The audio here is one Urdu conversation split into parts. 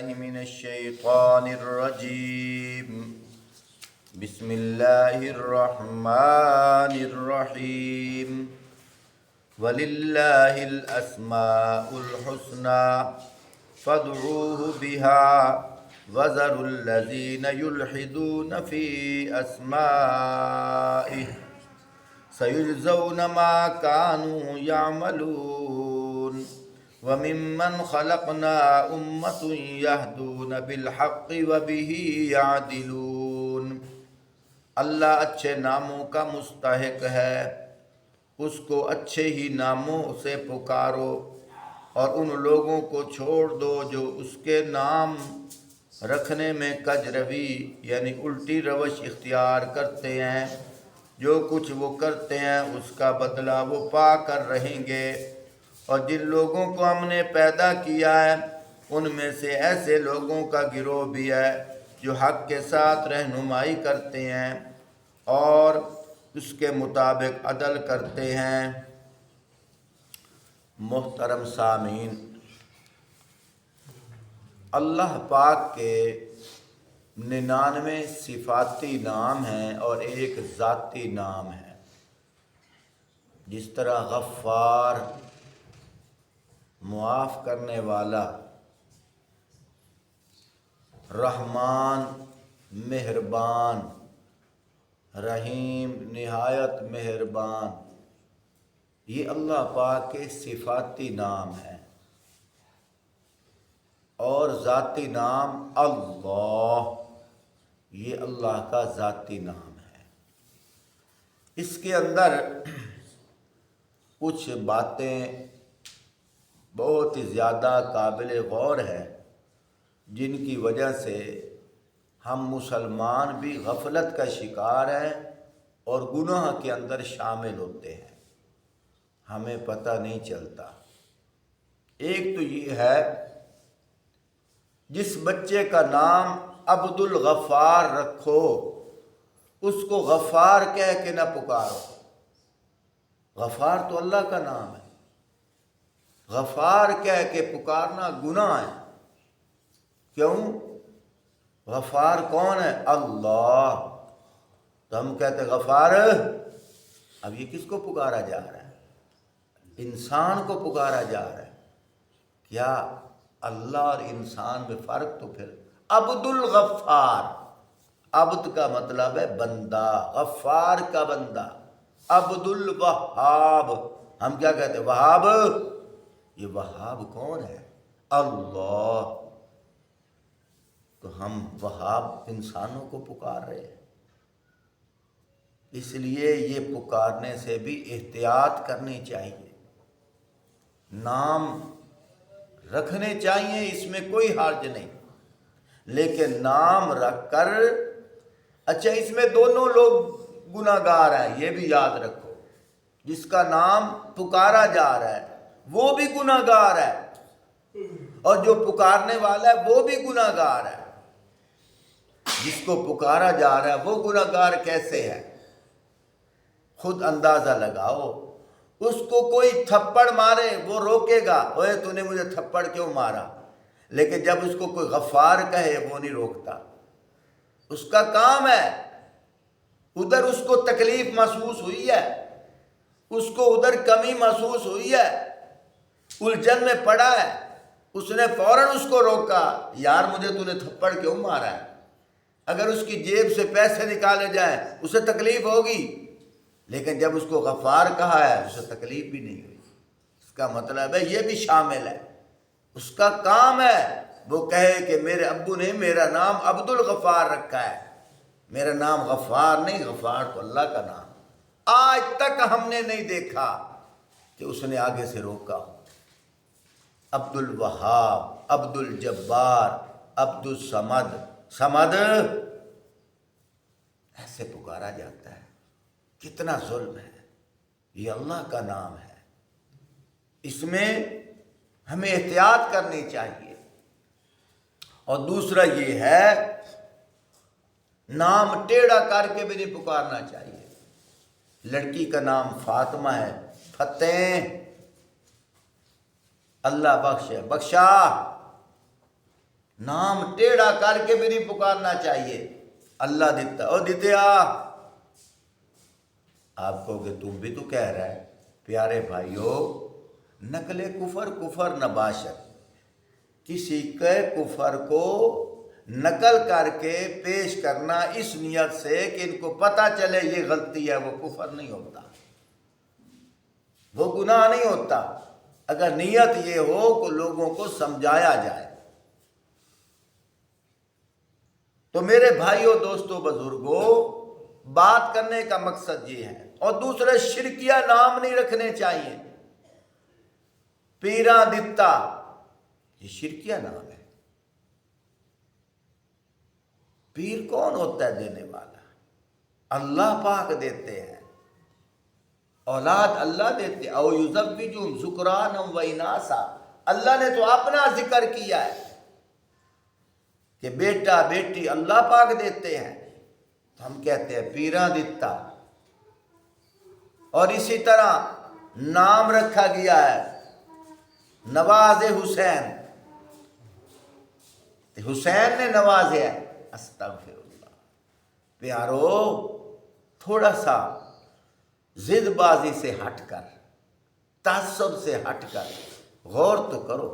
من الشیطان الرجیم بسم اللہ الرحمن الرحیم وَلِلَّهِ الْأَسْمَاءُ الْحُسْنَى فَادْعُوهُ بِهَا وَذَرُوا الَّذِينَ يُلْحِدُونَ فِي أَسْمَائِهِ سَيُجْزَوْنَ مَا كَانُوا يَعْمَلُونَ وَمِمَّنْ خَلَقْنَا أُمَّةٌ يَهْدُونَ بِالْحَقِّ وَبِهِ يَعْدِلُونَ۔ اللہ اچھے ناموں کا مستحق ہے، اس کو اچھے ہی ناموں سے پکارو اور ان لوگوں کو چھوڑ دو جو اس کے نام رکھنے میں کج روی یعنی الٹی روش اختیار کرتے ہیں۔ جو کچھ وہ کرتے ہیں اس کا بدلہ وہ پا کر رہیں گے۔ اور جن لوگوں کو ہم نے پیدا کیا ہے ان میں سے ایسے لوگوں کا گروہ بھی ہے جو حق کے ساتھ رہنمائی کرتے ہیں اور اس کے مطابق عدل کرتے ہیں۔ محترم سامعین، اللہ پاک کے 99 صفاتی نام ہیں اور ایک ذاتی نام ہے۔ جس طرح غفار معاف کرنے والا، رحمان مہربان، رحیم نہایت مہربان، یہ اللہ پاک کے صفاتی نام ہیں۔ اور ذاتی نام اللہ، یہ اللہ کا ذاتی نام ہے۔ اس کے اندر کچھ باتیں بہت ہی زیادہ قابل غور ہے جن کی وجہ سے ہم مسلمان بھی غفلت کا شکار ہیں اور گناہ کے اندر شامل ہوتے ہیں، ہمیں پتہ نہیں چلتا۔ ایک تو یہ ہے، جس بچے کا نام عبد الغفار رکھو اس کو غفار کہہ کے نہ پکارو۔ غفار تو اللہ کا نام ہے، غفار کہہ کے پکارنا گناہ ہے۔ کیوں؟ غفار کون ہے؟ اللہ۔ تو ہم کہتے غفار، اب یہ کس کو پکارا جا رہا ہے؟ انسان کو پکارا جا رہا ہے۔ کیا اللہ اور انسان میں فرق؟ تو پھر عبد الغفار، عبد کا مطلب ہے بندہ، غفار کا بندہ۔ عبد الوہاب، ہم کیا کہتے ہیں؟ وہاب۔ یہ وہاب کون ہے؟ اللہ۔ تو ہم وہاب انسانوں کو پکار رہے ہیں۔ اس لیے یہ پکارنے سے بھی احتیاط کرنی چاہیے۔ نام رکھنے چاہیے، اس میں کوئی حرج نہیں، لیکن نام رکھ کر اچھا اس میں دونوں لوگ گناہ گار ہیں، یہ بھی یاد رکھو۔ جس کا نام پکارا جا رہا ہے وہ بھی گناہ گار ہے اور جو پکارنے والا ہے وہ بھی گناہ گار ہے۔ جس کو پکارا جا رہا ہے وہ گناہ گار کیسے ہے؟ خود اندازہ لگاؤ۔ اس کو کوئی تھپڑ مارے وہ روکے گا، اوے تو نے مجھے تھپڑ کیوں مارا؟ لیکن جب اس کو کوئی غفار کہے وہ نہیں روکتا۔ اس کا کام ہے، ادھر اس کو تکلیف محسوس ہوئی ہے، اس کو ادھر کمی محسوس ہوئی ہے، الجھن میں پڑا ہے، اس نے فوراً اس کو روکا، یار مجھے تو نے تھپڑ کیوں مارا ہے؟ اگر اس کی جیب سے پیسے نکالے جائیں اسے تکلیف ہوگی، لیکن جب اس کو غفار کہا ہے اسے تکلیف بھی نہیں ہوئی۔ اس کا مطلب ہے یہ بھی شامل ہے۔ اس کا کام ہے وہ کہے کہ میرے ابو نے میرا نام عبد الغفار رکھا ہے، میرا نام غفار نہیں، غفار تو اللہ کا نام۔ آج تک ہم نے نہیں دیکھا کہ اس نے آگے سے روکا ہو۔ عبد الوہاب، عبد الجبار، عبد الصمد، صمد ایسے پکارا جاتا ہے۔ کتنا ظلم ہے۔ یہ اللہ کا نام ہے، اس میں ہمیں احتیاط کرنی چاہیے۔ اور دوسرا یہ ہے، نام ٹیڑھا کر کے بھی نہیں پکارنا چاہیے۔ لڑکی کا نام فاطمہ ہے، فتح، اللہ بخش ہے، بخشا۔ نام ٹیڑھا کر کے بھی نہیں پکارنا چاہیے. اللہ دیتا او دیتیا. آپ کہو کہ تم بھی تو کہہ رہا ہے. پیارے بھائیو، نقل کفر کفر نباشت، کسی کے کفر کو نقل کر کے پیش کرنا اس نیت سے کہ ان کو پتہ چلے یہ غلطی ہے، وہ کفر نہیں ہوتا، وہ گناہ نہیں ہوتا. اگر نیت یہ ہو کہ لوگوں کو سمجھایا جائے. تو میرے بھائیوں، دوستوں، بزرگوں، بات کرنے کا مقصد یہ ہے. اور دوسرے، شرکیہ نام نہیں رکھنے چاہیے. پیرا دتا، یہ شرکیہ نام ہے. پیر کون ہوتا ہے دینے والا؟ اللہ پاک دیتے ہیں. اولاد اللہ دیتے. او یزوجہم ذکرانا و اناسا، اللہ نے تو اپنا ذکر کیا ہے کہ بیٹا بیٹی اللہ پاک دیتے ہیں. تو ہم کہتے ہیں پیرا دتا. اور اسی طرح نام رکھا گیا ہے نواز حسین. حسین نے نوازیا ہے. استغفر اللہ. پیارو، تھوڑا سا ضد بازی سے ہٹ کر، تعصب سے ہٹ کر غور تو کرو.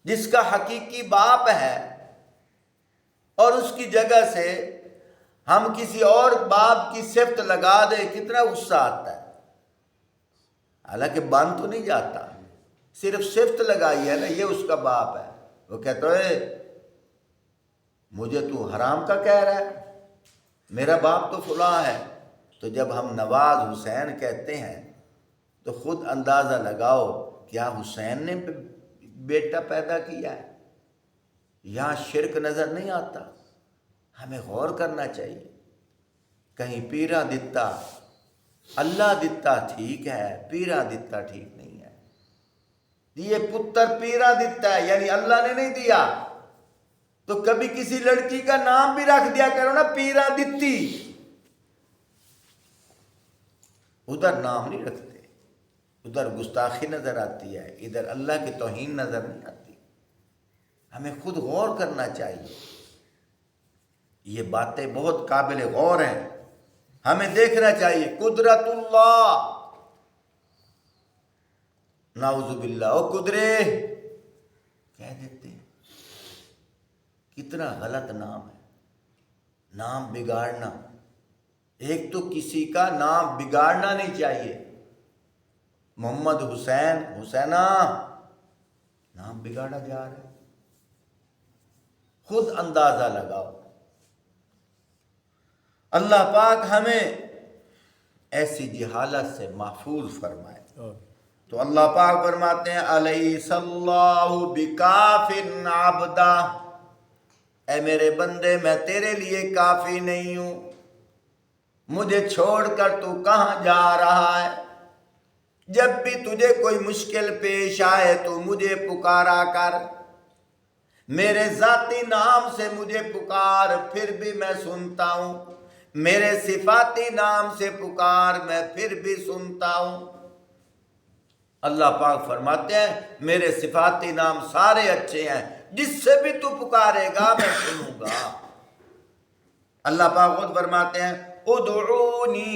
جس کا حقیقی باپ ہے اور اس کی جگہ سے ہم کسی اور باپ کی صفت لگا دیں، کتنا غصہ آتا ہے. حالانکہ بن تو نہیں جاتا، صرف صفت لگائی ہے نا، یہ اس کا باپ ہے. وہ کہتا ہے مجھے تو حرام کا کہہ رہا ہے، میرا باپ تو فلاں ہے. تو جب ہم نواز حسین کہتے ہیں تو خود اندازہ لگاؤ، کیا حسین نے بیٹا پیدا کیا ہے؟ یہاں شرک نظر نہیں آتا. ہمیں غور کرنا چاہیے. کہیں پیرا دتا، اللہ دتا ٹھیک ہے، پیرا دتا ٹھیک نہیں ہے. یہ پتر پیرا دتا ہے، یعنی اللہ نے نہیں دیا. تو کبھی کسی لڑکی کا نام بھی رکھ دیا کرو نا، پیرا دتی. ادھر نام نہیں رکھتے، ادھر گستاخی نظر آتی ہے، ادھر اللہ کی توہین نظر نہیں آتی. ہمیں خود غور کرنا چاہیے. یہ باتیں بہت قابل غور ہیں، ہمیں دیکھنا چاہیے. قدرت اللہ، نعوذ باللہ، او قدرے کہہ دیتے ہیں. کتنا غلط نام ہے. نام بگاڑنا، ایک تو کسی کا نام بگاڑنا نہیں چاہیے. محمد حسین، حسینہ، نام بگاڑا جا رہا ہے. خود اندازہ لگاؤ. اللہ پاک ہمیں ایسی جہالت سے محفوظ فرمائے. تو اللہ پاک فرماتے ہیں الیس اللہ بکاف عبدا، اے میرے بندے میں تیرے لیے کافی نہیں ہوں، مجھے چھوڑ کر تو کہاں جا رہا ہے؟ جب بھی تجھے کوئی مشکل پیش آئے تو مجھے پکارا کر، میرے ذاتی نام سے مجھے پکار، پھر بھی میں سنتا ہوں. میرے صفاتی نام سے پکار، میں پھر بھی سنتا ہوں. اللہ پاک فرماتے ہیں میرے صفاتی نام سارے اچھے ہیں، جس سے بھی تو پکارے گا میں سنوں گا. اللہ پاک خود فرماتے ہیں ادعونی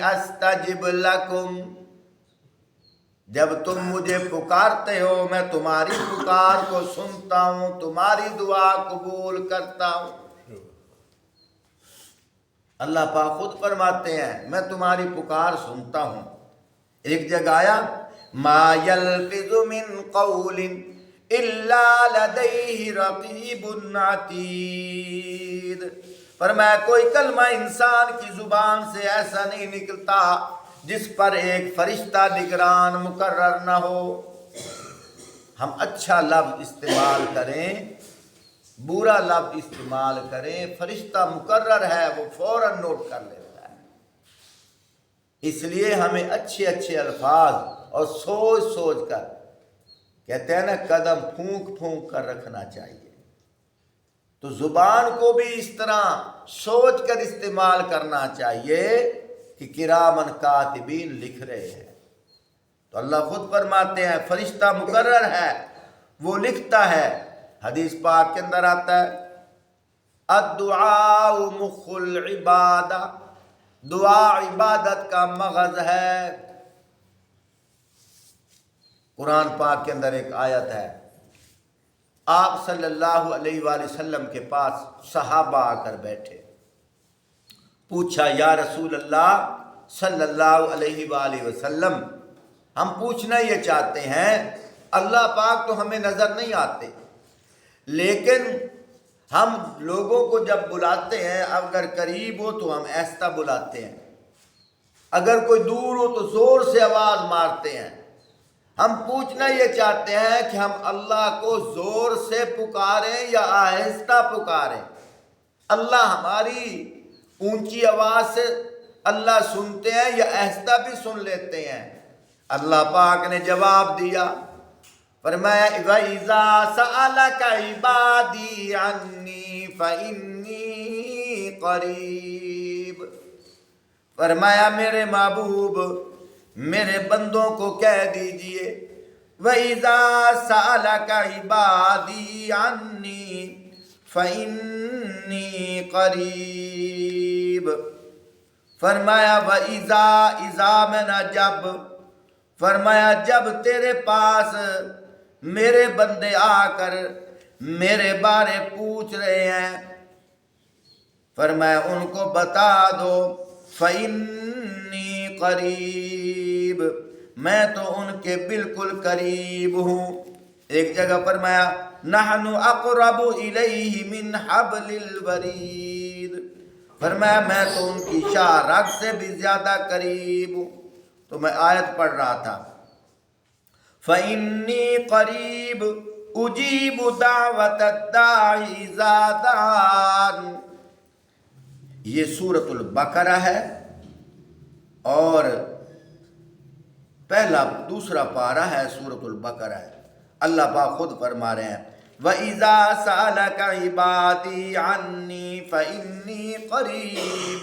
استجب لکم، جب تم مجھے پکارتے ہو میں تمہاری پکار کو سنتا ہوں، تمہاری دعا قبول کرتا ہوں. اللہ پاک خود فرماتے ہیں میں تمہاری پکار سنتا ہوں. ایک جگہ آیا ما یلفظ من قول الا لدیہ رقیب عتید، فرمایا کوئی کلمہ انسان کی زبان سے ایسا نہیں نکلتا جس پر ایک فرشتہ نگران مقرر نہ ہو. ہم اچھا لفظ استعمال کریں، برا لفظ استعمال کریں، فرشتہ مقرر ہے، وہ فوراً نوٹ کر لیتا ہے. اس لیے ہمیں اچھے اچھے الفاظ اور سوچ سوچ کر، کہتے ہیں نا قدم پھونک پھونک کر رکھنا چاہیے. تو زبان کو بھی اس طرح سوچ کر استعمال کرنا چاہیے کہ کرامن کاتبین لکھ رہے ہیں. تو اللہ خود فرماتے ہیں فرشتہ مقرر ہے، وہ لکھتا ہے، حدیث پاک کے اندر آتا ہے الدعاء مخ العبادہ، دعا عبادت کا مغز ہے۔ قرآن پاک کے اندر ایک آیت ہے، آپ صلی اللہ علیہ وآلہ وسلم کے پاس صحابہ آ کر بیٹھے، پوچھا یا رسول اللہ صلی اللہ علیہ وآلہ وسلم، ہم پوچھنا یہ چاہتے ہیں، اللہ پاک تو ہمیں نظر نہیں آتے، لیکن ہم لوگوں کو جب بلاتے ہیں اگر قریب ہو تو ہم آہستہ بلاتے ہیں، اگر کوئی دور ہو تو زور سے آواز مارتے ہیں۔ ہم پوچھنا یہ چاہتے ہیں کہ ہم اللہ کو زور سے پکاریں یا آہستہ پکاریں؟ اللہ ہماری اونچی آواز سے اللہ سنتے ہیں یا آہستہ بھی سن لیتے ہیں؟ اللہ پاک نے جواب دیا، فرمایا وَإِذَا سَأَلَكَ عِبَادِي عَنِّي فَإِنِّي قَرِيب، فرمایا میرے محبوب میرے بندوں کو کہہ دیجئے وَإِذَا سَأَلَكَ عِبَادِي عَنِّي فَإِنِّي قَرِيب، فرمایا وَإِذَا، اِذَا میں نہ جب، فرمایا جب تیرے پاس میرے بندے آ کر میرے بارے پوچھ رہے ہیں، فرمایا ان کو بتا دو فَإِنِّي قَرِيب، میں تو ان کے بالکل قریب ہوں۔ ایک جگہ فرمایا نَحْنُ أَقْرَبُ إِلَيْهِ مِنْ حَبْلِ الْوَرِيدِ، فرمایا میں تو ان کی شاہ رگ سے بھی زیادہ قریب ہوں۔ تو میں آیت پڑھ رہا تھا فَإِنِّي قَرِيب أُجِيبُ دَعْوَةَ الدَّاعِ إِذَا دَعَانِ، یہ سورۃ البقرہ ہے اور دوسرا پارہ ہے سورۃ البقرہ ہے۔ اللہ پاک خود فرما رہے ہیں وَإِذَا سَأَلَكَ عِبَادِي عَنِّي فَإِنِّي قَرِيب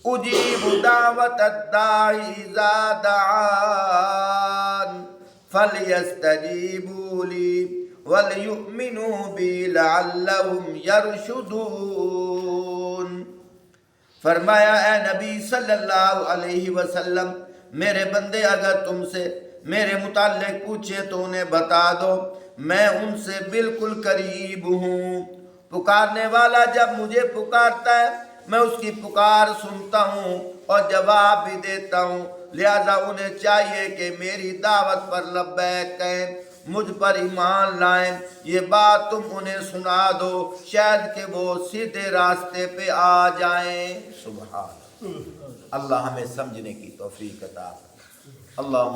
أُجِيبُ دَعْوَةَ الدَّاعِ إِذَا دَعَانِ فَلْيَسْتَجِيبُوا لِي وَلْيُؤْمِنُوا بِي لَعَلَّهُمْ يَرْشُدُونَ، فرمایا اے نبی صلی اللہ علیہ وسلم میرے بندے اگر تم سے میرے متعلق پوچھے تو انہیں بتا دو میں ان سے بالکل قریب ہوں، پکارنے والا جب مجھے پکارتا ہے میں اس کی پکار سنتا ہوں اور جواب بھی دیتا ہوں، لہذا انہیں چاہیے کہ میری دعوت پر لبیک کہیں، مجھ پر ایمان لائیں، یہ بات تم انہیں سنا دو شاید کہ وہ سیدھے راستے پہ آ جائیں۔ سبحان اللہ، اللہ ہمیں سمجھنے کی توفیق عطا۔ اللہم